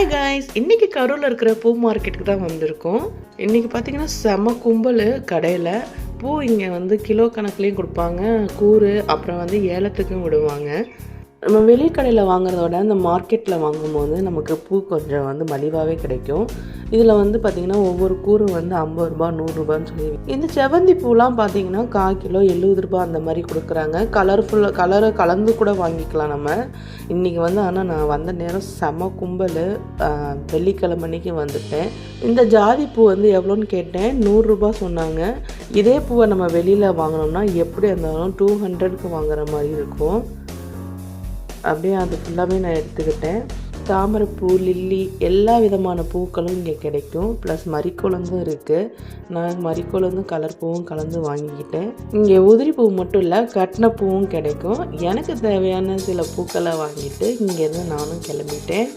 Hi guys, இன்றைக்கி கரூரில் இருக்கிற பூ மார்க்கெட்டுக்கு தான் வந்திருக்கோம். இன்றைக்கி பார்த்திங்கன்னா செம கும்பல் கடையில். பூ இங்கே வந்து கிலோ கணக்குலேயும் கொடுப்பாங்க, கூறு, அப்புறம் வந்து ஏலத்துக்கும் விடுவாங்க. நம்ம வெளி கடையில் வாங்குறதோட இந்த மார்க்கெட்டில் வாங்கும்போது நமக்கு பூ கொஞ்சம் வந்து மலிவாகவே கிடைக்கும். இதில் வந்து பார்த்திங்கன்னா ஒவ்வொரு கூறும் வந்து 50 ரூபா 100 ரூபான்னு சொல்லி. இந்த செவந்தி பூலாம் பார்த்திங்கன்னா 1/4 கிலோ 70 ரூபா அந்த மாதிரி கொடுக்குறாங்க. கலரை கலந்து கூட வாங்கிக்கலாம் நம்ம. இன்றைக்கி வந்து ஆனால் நான் வந்த நேரம் செம கும்பல். வெள்ளிக்கிழமை அன்னைக்கு வந்துட்டேன். இந்த ஜாதி பூ வந்து எவ்வளோன்னு கேட்டேன், 100 ரூபா சொன்னாங்க. இதே பூவை நம்ம வெளியில் வாங்கினோம்னா எப்படி இருந்தாலும் 200க்கு வாங்குற மாதிரி இருக்கும். அப்படியே அது ஃபுல்லாகவே நான் எடுத்துக்கிட்டேன். தாமரைப்பூ, லில்லி, எல்லா விதமான பூக்களும் இங்கே கிடைக்கும். ப்ளஸ் மரிக்கொழுந்தும் இருக்குது. நான் மரிக்கொழுந்தும் கலர் பூவும் கலந்து வாங்கிக்கிட்டேன். இங்கே உதிரி பூ மட்டும் இல்லை, கட்டின பூவும் கிடைக்கும். எனக்கு தேவையான சில பூக்களை வாங்கிட்டு இங்கேருந்து நானும் கிளம்பிட்டேன்.